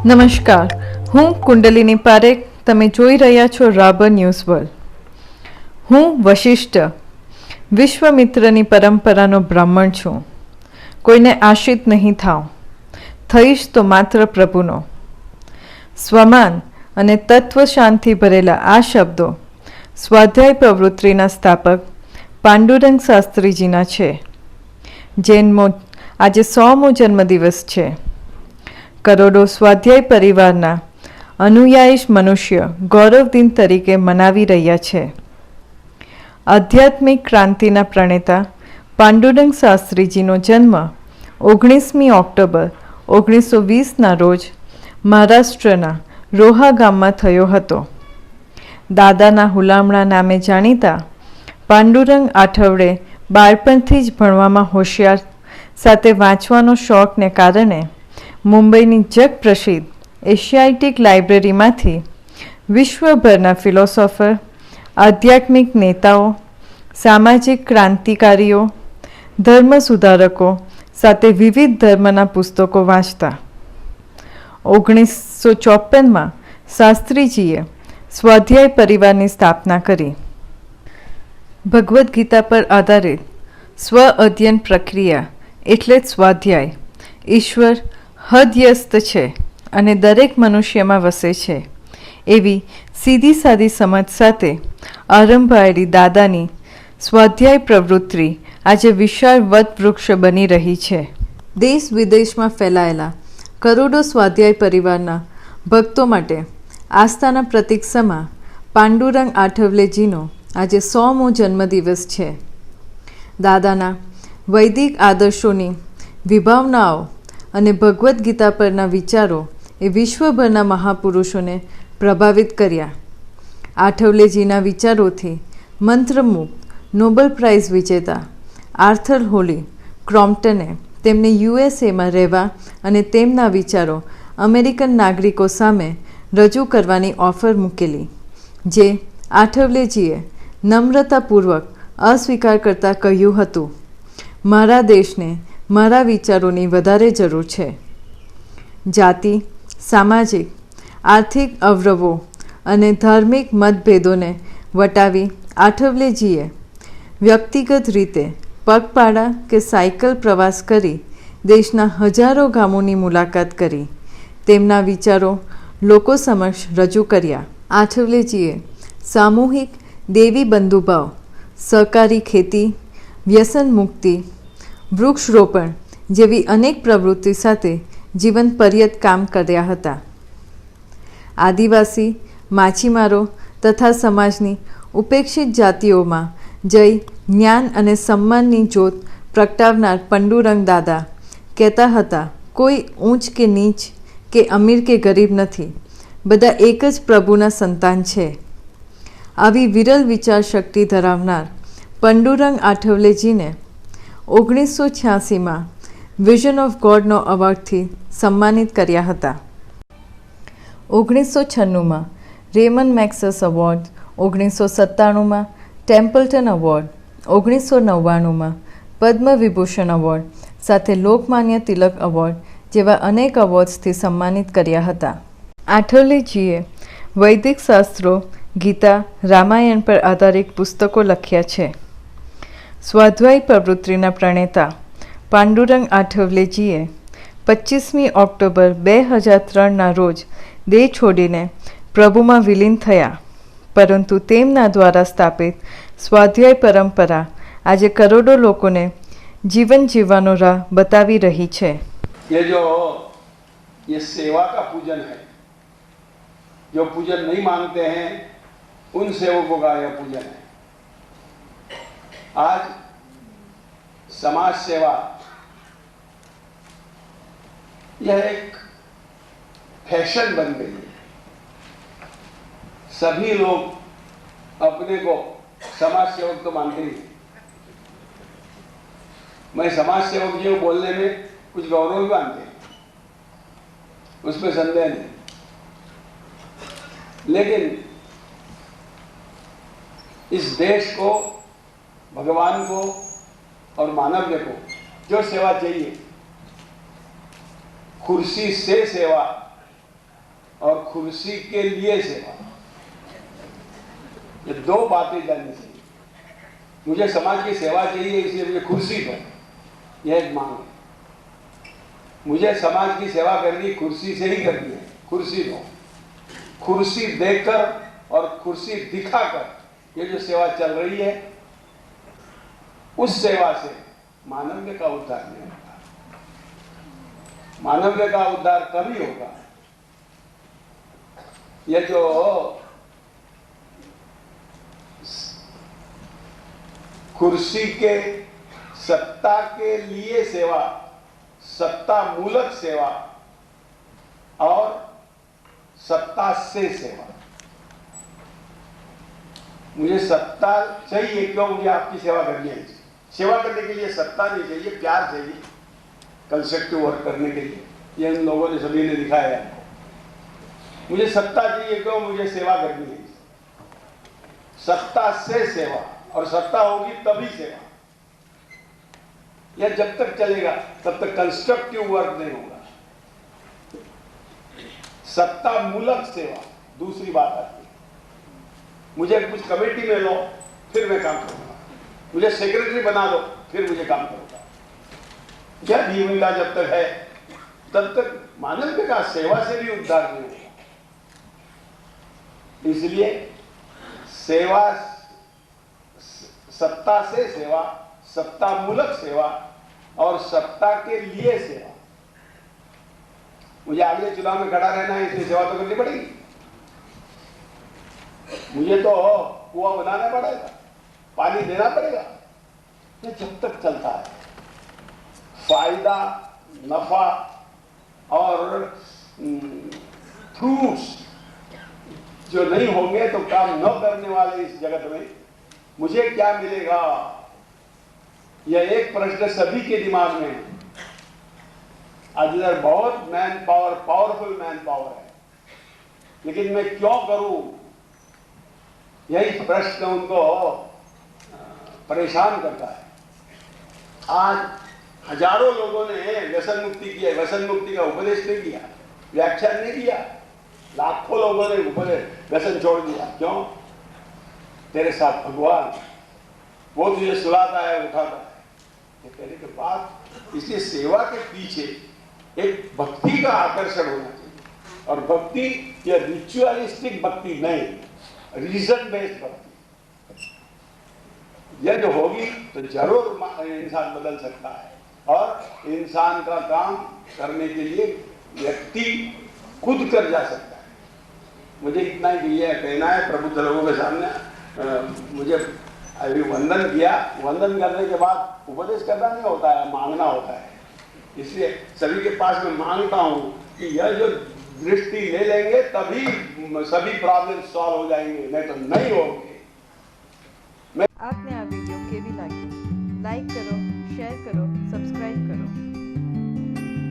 નમસ્કાર, હું કુંડલિની પારેખ. તમે જોઈ રહ્યા છો રાબર ન્યૂઝ વર્લ્ડ. હું વશિષ્ઠ, વિશ્વમિત્રની પરંપરાનો બ્રાહ્મણ છું. કોઈને આશ્રિત નહીં થાવ, થઈશ તો માત્ર પ્રભુનો. સ્વમાન અને તત્વ શાંતિ ભરેલા આ શબ્દો સ્વાધ્યાય પ્રવૃત્તિના સ્થાપક પાંડુરંગ શાસ્ત્રીજીના છે. જૈનમો આજે 100મો જન્મદિવસ છે. કરોડો સ્વાધ્યાય પરિવારના અનુયાયી મનુષ્ય ગૌરવ દિન તરીકે મનાવી રહ્યા છે. આધ્યાત્મિક ક્રાંતિના પ્રણેતા પાંડુરંગ શાસ્ત્રીજીનો જન્મ 19મી ઓક્ટોબર 1920ના રોજ મહારાષ્ટ્રના રોહા ગામમાં થયો હતો. દાદાના હુલામણા નામે જાણીતા પાંડુરંગ આઠવડે બાળપણથી જ ભણવામાં હોશિયાર સાથે વાંચવાનો શોખને કારણે મુંબઈની જગપ્રસિદ્ધ એશિયાટિક લાઇબ્રેરીમાંથી વિશ્વભરના ફિલોસોફર, આધ્યાત્મિક નેતાઓ, સામાજિક ક્રાંતિકારીઓ, ધર્મ સુધારકો સાથે વિવિધ ધર્મના પુસ્તકો વાંચતા. 1954માં શાસ્ત્રીજીએ સ્વાધ્યાય પરિવારની સ્થાપના કરી. ભગવદ્ ગીતા પર આધારિત સ્વ અધ્યયન પ્રક્રિયા એટલે જ સ્વાધ્યાય. ઈશ્વર હદયસ્ત છે અને દરેક મનુષ્યમાં વસે છે એવી સીધી સાદી સમજ સાથે આરંભાયેલી દાદાની સ્વાધ્યાય પ્રવૃત્તિ આજે વિશાળ વટવૃક્ષ બની રહી છે. દેશ વિદેશમાં ફેલાયેલા કરોડો સ્વાધ્યાય પરિવારના ભક્તો માટે આસ્થાના પ્રતીક સમા પાંડુરંગ આઠવલેજીનો આજે 100મો જન્મદિવસ છે. દાદાના વૈદિક આદર્શોની વિભાવનાઓ અને ભગવદ્ ગીતા પરના વિચારો એ વિશ્વભરના મહાપુરુષોને પ્રભાવિત કર્યા. આઠવલેજીના વિચારોથી મંત્રમુગ્ધ નોબેલ પ્રાઇઝ વિજેતા આર્થર હોલી ક્રોમ્પ્ટને તેમને યુએસએમાં રહેવા અને તેમના વિચારો અમેરિકન નાગરિકો સામે રજૂ કરવાની ઓફર મૂકેલી, જે આઠવલેજીએ નમ્રતાપૂર્વક અસ્વીકાર કરતાં કહ્યું હતું, મારા દેશને મારા વિચારોની વધારે જરૂર છે. જાતિ, સામાજિક, આર્થિક અવરવો અને ધાર્મિક મતભેદોને વટાવી આઠવલેજીએ વ્યક્તિગત રીતે પગપાળા કે સાયકલ પ્રવાસ કરી દેશના હજારો ગામોની મુલાકાત કરી તેમના વિચારો લોકો સમક્ષ રજૂ કર્યા. આઠવલેજીએ સામૂહિક દેવી બંધુભાવ, સહકારી ખેતી, વ્યસન મુક્તિ, વૃક્ષરોપણ જેવી અનેક પ્રવૃત્તિ સાથે જીવન પર્યત કામ કર્યા હતા. આદિવાસી, માછીમારો તથા સમાજની ઉપેક્ષિત જાતિઓમાં જય, જ્ઞાન અને સન્માનની જ્યોત પ્રગટાવનાર પાંડુરંગ દાદા કહેતા હતા, કોઈ ઊંચ કે નીચ કે અમીર કે ગરીબ નથી, બધા એક જ પ્રભુના સંતાન છે. આવી વિરલ વિચાર શક્તિ ધરાવનાર પાંડુરંગ આઠવલેજીને 1986માં વિઝન ઓફ ગોડનો એવોર્ડથી સન્માનિત કર્યા હતા. 1996માં Ramon મેક્સસ award, 1997માં Templeton award, 1999માં Padma Vibhushan award સાથે લોકમાન્ય તિલક એવોર્ડ જેવા અનેક એવોર્ડ્સથી સન્માનિત કર્યા હતા. આઠવલેજીએ વૈદિક શાસ્ત્રો, ગીતા, રામાયણ પર આધારિત પુસ્તકો લખ્યા છે. સ્વાધ્યાય પ્રવૃત્તિના પ્રણેતા પાંડુરંગ આઠવલેજીએ 25મી ઓક્ટોબર 2003ના રોજ દેહ છોડીને પ્રભુમાં વિલીન થયા, પરંતુ તેમના દ્વારા સ્થાપિત સ્વાધ્યાય પરંપરા આજે કરોડો લોકોને જીવન જીવવાનો રાહ બતાવી રહી છે. ये सेवा का पूजन है. जो पूजन नहीं मानते हैं उन सेवकों का यह पूजन है. आज समाज सेवा यह एक फैशन बन गई है. सभी लोग अपने को समाज सेवक तो मानते ही. मैं समाज सेवक जी को बोलने में कुछ गौरव भी मानते हैं, उसमें संदेह नहीं. लेकिन इस देश को, भगवान को और मानव्य को जो सेवा चाहिए, कुर्सी से सेवा और कुर्सी के लिए सेवा, ये दो बातें जाननी चाहिए। मुझे समाज की सेवा चाहिए इसलिए मुझे कुर्सी दो, यह एक मांग है। मुझे समाज की सेवा करनी कुर्सी से ही करनी है, कुर्सी दो। कुर्सी देकर और कुर्सी दिखाकर ये जो सेवा चल रही है, उस सेवा से मानव्य का उद्धार नहीं होगा। मानव्य का उद्धार तभी होगा ये जो कुर्सी के सत्ता के लिए सेवा, सत्ता मूलक सेवा और सत्ता से सेवा। मुझे सत्ता चाहिए, क्यों? मुझे आपकी सेवा करनी है। सेवा करने के लिए सत्ता नहीं चाहिए, प्यार चाहिए, कंस्ट्रक्टिव वर्क करने के लिए। ये इन लोगों ने सभी ने दिखाया है। मुझे सत्ता चाहिए, क्यों? मुझे सेवा करनी है। सत्ता से सेवा, और सत्ता होगी तभी सेवा। यह जब तक चलेगा तब तक कंस्ट्रक्टिव वर्क नहीं होगा। सत्ता मूलक सेवा दूसरी बात आती है। मुझे कुछ कमेटी में लो, फिर मैं काम करूंगा। मुझे सेक्रेटरी बना दो, फिर मुझे काम करूंगा। यह भूमिका जब तक है तब तक मानव का सेवा से भी उद्धार नहीं होगा। इसलिए सेवा, सत्ता से सेवा, सत्ता मूलक सेवा और सत्ता के लिए सेवा। मुझे अगले चुनाव में खड़ा रहना है, इसलिए सेवा तो करनी पड़ेगी। मुझे तो कुआं बनाना पड़ेगा, पानी देना पड़ेगा। ये जब तक चलता है, फायदा, नफा और फ्रूट्स जो नहीं होंगे तो काम न करने वाले इस जगत में मुझे क्या मिलेगा? यह एक प्रश्न सभी के दिमाग में है। आज इधर बहुत man power, powerful man power है, लेकिन मैं क्यों करूं? यही प्रश्न उनको परेशान करता है। आज हजारों लोगों ने व्यसन मुक्ति किया, व्यसन मुक्ति का उपदेश नहीं किया, व्याख्यान नहीं किया। लाखों लोगों ने व्यसन छोड़ दिया। क्यों? तेरे साथ भगवान, वो तुझे सुलाता है, उठाता है। ये कहने के बाद इसलिए सेवा के पीछे एक भक्ति का आकर्षण होना चाहिए। और भक्ति यह रिचुअलिस्टिक भक्ति नहीं, रीजन बेस्ड भक्ति। यह जो होगी तो जरूर इंसान बदल सकता है। और इंसान का काम करने के लिए व्यक्ति खुद कर जा सकता है। मुझे इतना ही कहना है प्रबुद्ध लोगों के सामने। मुझे अभी वंदन किया, वंदन करने के बाद उपदेश करना नहीं होता है, मांगना होता है। इसलिए सभी के पास मैं मांगता हूं कि यह जो दृष्टि ले लेंगे तभी सभी प्रॉब्लम सॉल्व हो जाएंगे, नहीं तो नहीं होंगे। आपने આ વિડીયો કેવી લાગી? લાઈક કરો, શેર કરો, સબસ્ક્રાઇબ કરો।